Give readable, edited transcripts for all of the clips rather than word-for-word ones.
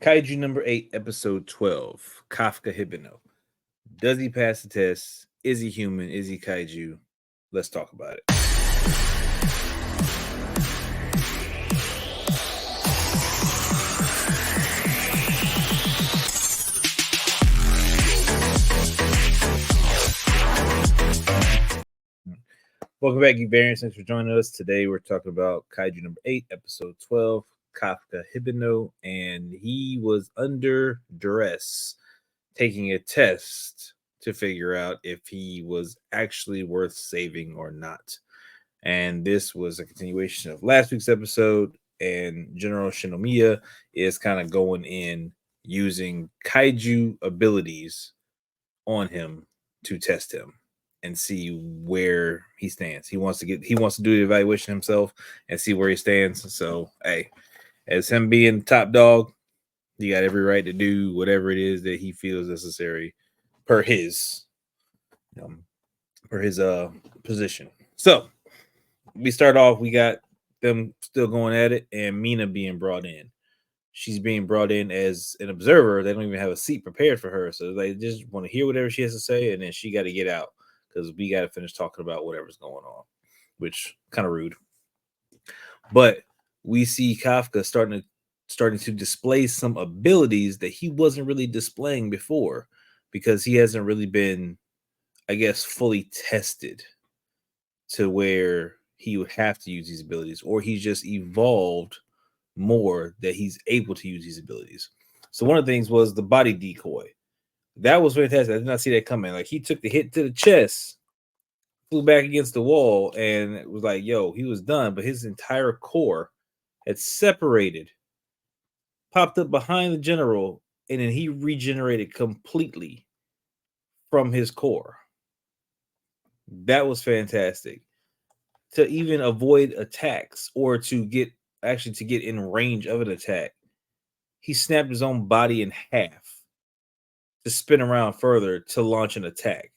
Kaiju number 8, episode 12, Kafka Hibino. Does he pass the test? Is he human? Is he kaiju? Let's talk about it. Welcome back, Geek Variants. Thanks for joining us. Today we're talking about Kaiju number 8, episode 12, Kafka Hibino, and he was under duress taking a test to figure out if he was actually worth saving or not. And this was a continuation of last week's episode, and General Shinomiya is kind of going in using kaiju abilities on him to test him and see where he stands. He wants to do the evaluation himself and see where he stands. So hey, as him being top dog, he got every right to do whatever it is that he feels necessary per his um, per his position. So we start off, we got them still going at it, and Mina being brought in. She's being brought in as an observer. They don't even have a seat prepared for her, so they just want to hear whatever she has to say, and then she got to get out because we got to finish talking about whatever's going on, which kind of rude. But we see Kafka starting to display some abilities that he wasn't really displaying before because he hasn't really been, I guess, fully tested to where he would have to use these abilities, or he's just evolved more that he's able to use these abilities. So one of the things was the body decoy. That was fantastic. I did not see that coming. Like he took the hit to the chest, flew back against the wall, and it was like, yo, he was done. But his entire core had separated, popped up behind the general, and then he regenerated completely from his core. That was fantastic. To even avoid attacks or to get in range of an attack, he snapped his own body in half to spin around further to launch an attack.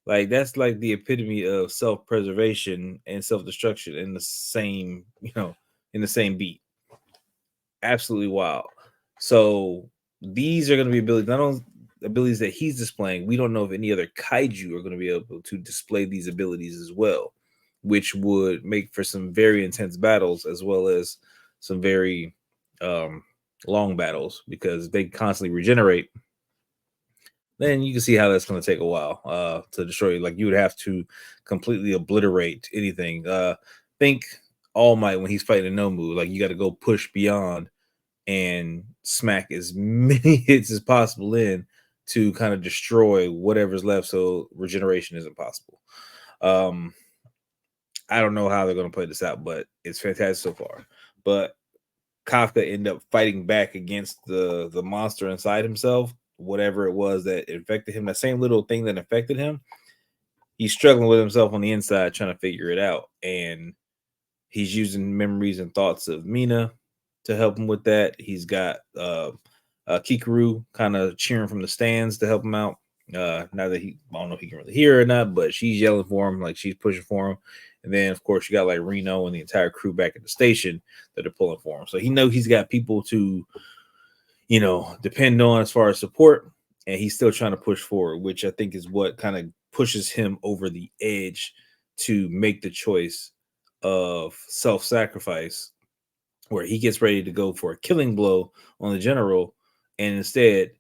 Like that's like the epitome of self-preservation and self-destruction in the same, in the same beat. Absolutely wild. So these are going to be abilities, not only abilities that he's displaying. We don't know if any other kaiju are going to be able to display these abilities as well, which would make for some very intense battles as well as some very um, long battles because they constantly regenerate. Then you can see how that's going to take a while to destroy you. Like you would have to completely obliterate anything. Think All Might when he's fighting a Nomu. Like you got to go push beyond and smack as many hits as possible in to kind of destroy whatever's left, so regeneration isn't possible. Um, I don't know how they're going to play this out, but it's fantastic so far. But Kafka ended up fighting back against the monster inside himself, whatever it was that infected him. That same little thing that infected him, he's struggling with himself on the inside, trying to figure it out, and he's using memories and thoughts of Mina to help him with that. He's got Kikaru kind of cheering from the stands to help him out. Now that I don't know if he can really hear her or not, but she's yelling for him, like she's pushing for him. And then, of course, you got like Reno and the entire crew back at the station that are pulling for him. So he knows he's got people to, depend on as far as support. And he's still trying to push forward, which I think is what kind of pushes him over the edge to make the choice of self-sacrifice, where he gets ready to go for a killing blow on the general and instead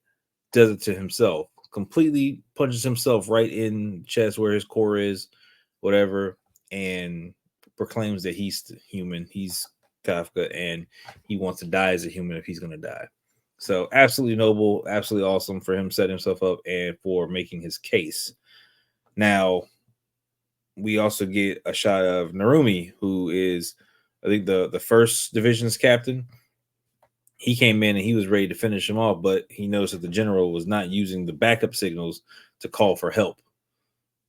does it to himself, completely punches himself right in the chest where his core is, whatever, and proclaims that he's human, he's Kafka, and he wants to die as a human if he's going to die. So absolutely noble, absolutely awesome for him setting himself up and for making his case. Now, we also get a shot of Narumi, who is, I think, the first division's captain. He came in and he was ready to finish him off, but he noticed that the general was not using the backup signals to call for help.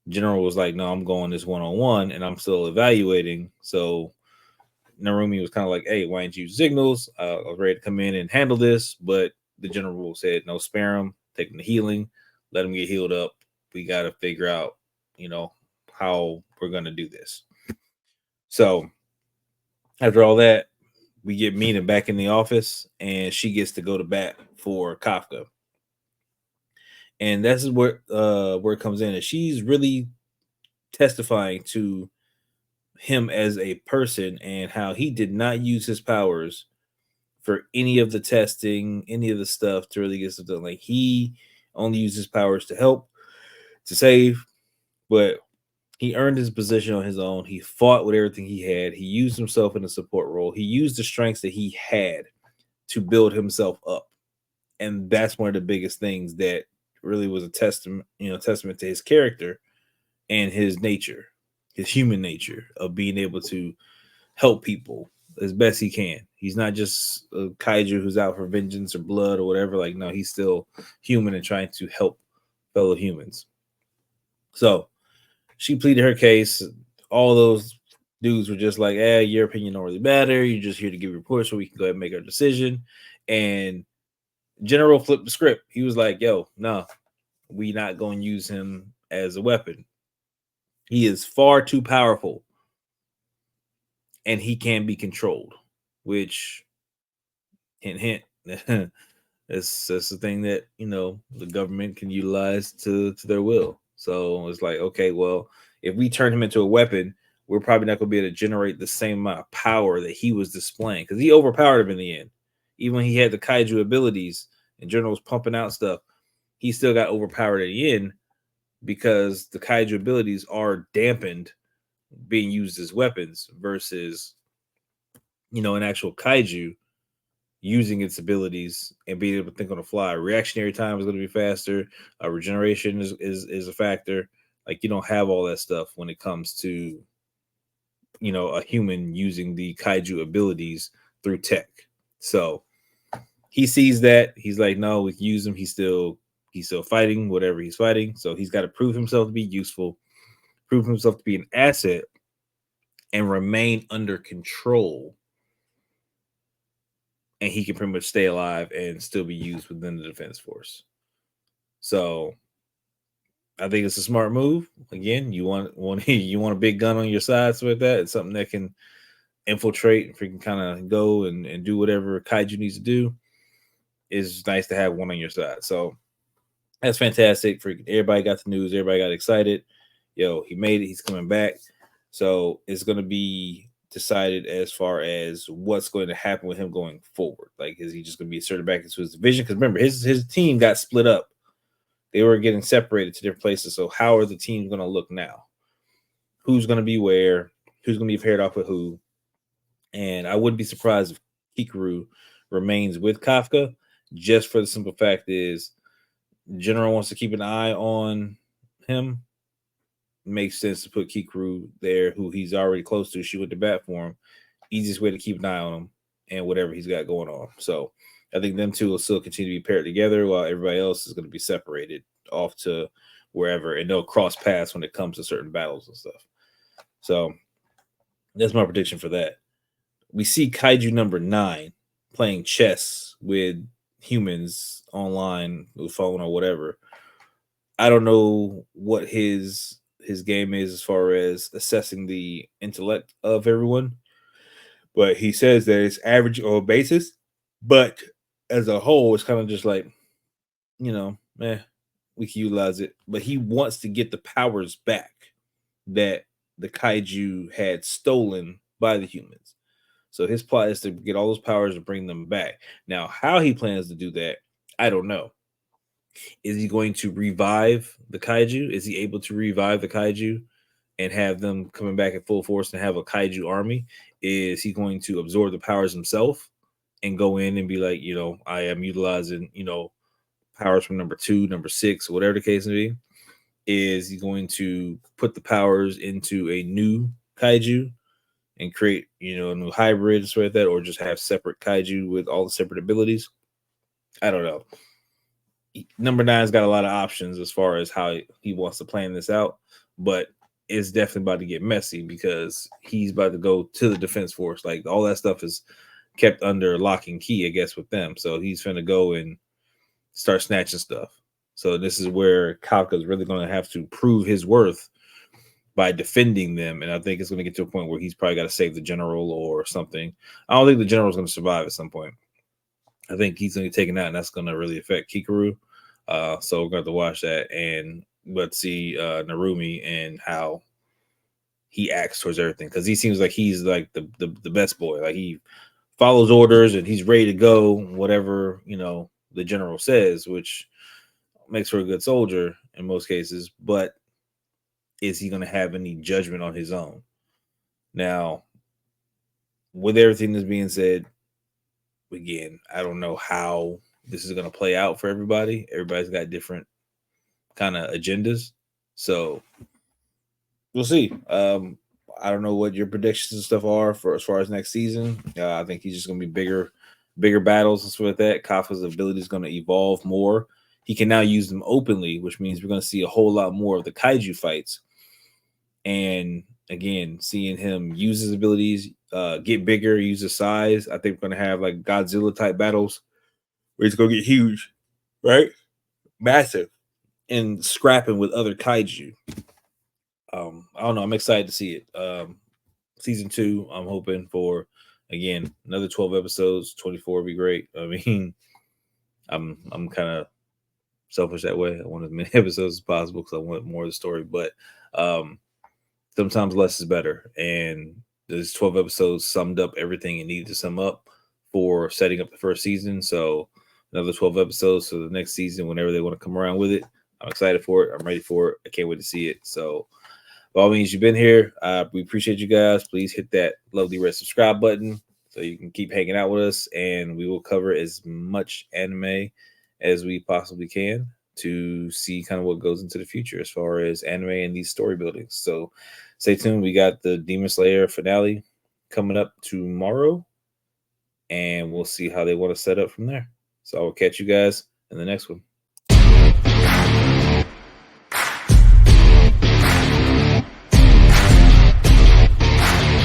General was like, "No, I'm going this one on one, and I'm still evaluating." So Narumi was kind of like, "Hey, why didn't you use signals? I was ready to come in and handle this," but the general said, "No, spare him. Take him to healing. Let him get healed up. We got to figure out, you know, how we're gonna do this." So after all that, we get Mina back in the office, and she gets to go to bat for Kafka. And that's where it comes in. And she's really testifying to him as a person and how he did not use his powers for any of the testing, any of the stuff to really get stuff done. Like, he only used his powers to help, to save, but he earned his position on his own. He fought with everything he had. He used himself in a support role. He used the strengths that he had to build himself up. And that's one of the biggest things that really was a testament to his character and his nature, his human nature of being able to help people as best he can. He's not just a kaiju who's out for vengeance or blood or whatever. Like, no, he's still human and trying to help fellow humans. So she pleaded her case. All those dudes were just like, your opinion don't really matter. You're just here to give reports so we can go ahead and make our decision. And General flipped the script. He was like, yo, no, we not going to use him as a weapon. He is far too powerful and he can be controlled, which, hint, hint, that's the thing that, the government can utilize to their will. So it's like, okay, well, if we turn him into a weapon, we're probably not going to be able to generate the same amount of power that he was displaying, because he overpowered him in the end. Even when he had the kaiju abilities and General was pumping out stuff, he still got overpowered at the end because the kaiju abilities are dampened being used as weapons versus, an actual kaiju using its abilities and being able to think on the fly. Reactionary time is going to be faster. Regeneration is a factor. Like, you don't have all that stuff when it comes to, a human using the kaiju abilities through tech. So he sees that. He's like, no, we can use him. He's still fighting whatever he's fighting. So he's got to prove himself to be useful, prove himself to be an asset, and remain under control. And he can pretty much stay alive and still be used within the defense force. So I think it's a smart move. Again, you want a big gun on your side, so with that, it's something that can infiltrate and freaking kind of go and do whatever kaiju needs to do. It's nice to have one on your side. So that's fantastic. Freaking everybody got the news. Everybody got excited. Yo, he made it. He's coming back. So it's going to be decided as far as what's going to happen with him going forward. Like, is he just going to be inserted back into his division? Because remember, his team got split up. They were getting separated to different places. So how are the teams going to look now? Who's going to be where? Who's going to be paired off with who? And I wouldn't be surprised if Kikaru remains with Kafka, just for the simple fact is General wants to keep an eye on him. Makes sense to put Kikaru there, who he's already close to. She went to bat for him. Easiest way to keep an eye on him and whatever he's got going on. So I think them two will still continue to be paired together while everybody else is going to be separated off to wherever, and they'll cross paths when it comes to certain battles and stuff. So that's my prediction for that. We see Kaiju number 9 playing chess with humans online, with phone or whatever. I don't know what his game is as far as assessing the intellect of everyone, but he says that it's average or basis. But as a whole, it's kind of just like, we can utilize it. But he wants to get the powers back that the kaiju had stolen by the humans. So his plot is to get all those powers and bring them back. Now, how he plans to do that, I don't know. Is he going to revive the kaiju? Is he able to revive the kaiju and have them coming back at full force and have a kaiju army? Is he going to absorb the powers himself and go in and be like, I am utilizing, powers from number 2, number 6, whatever the case may be? Is he going to put the powers into a new kaiju and create, a new hybrid and stuff like that, or just have separate kaiju with all the separate abilities? I don't know. Number 9's got a lot of options as far as how he wants to plan this out, but it's definitely about to get messy because he's about to go to the defense force. Like, all that stuff is kept under lock and key, I guess, with them. So he's going to go and start snatching stuff. So this is where Kafka is really going to have to prove his worth by defending them. And I think it's going to get to a point where he's probably got to save the general or something. I don't think the general's going to survive at some point. I think he's going to get taken out, and that's going to really affect Kikaru. So we're going to have to watch that, and let's see Narumi and how he acts towards everything, because he seems like he's like the best boy. Like he follows orders and he's ready to go, whatever the general says, which makes for a good soldier in most cases. But is he going to have any judgment on his own? Now, with everything that's being said, again, I don't know how this is going to play out for everybody. Everybody's got different kind of agendas, so we'll see. I don't know what your predictions and stuff are for as far as next season. I think he's just going to be bigger battles and stuff like that. Kafka's ability is going to evolve more. He can now use them openly, which means we're going to see a whole lot more of the kaiju fights. And again, seeing him use his abilities, get bigger, use his size. I think we're going to have like Godzilla type battles where he's going to get huge, right? Massive, and scrapping with other kaiju. I don't know. I'm excited to see it. Season 2, I'm hoping for, again, another 12 episodes. 24 would be great. I mean, I'm kind of selfish that way. I want as many episodes as possible because I want more of the story. But sometimes less is better. And those 12 episodes summed up everything it needed to sum up for setting up the first season. So another 12 episodes for the next season, whenever they want to come around with it. I'm excited for it. I'm ready for it. I can't wait to see it. So by all means, you've been here. We appreciate you guys. Please hit that lovely red subscribe button so you can keep hanging out with us, and we will cover as much anime as we possibly can to see kind of what goes into the future as far as anime and these story buildings. So stay tuned. We got the Demon Slayer finale coming up tomorrow, and we'll see how they want to set up from there. So I will catch you guys in the next one.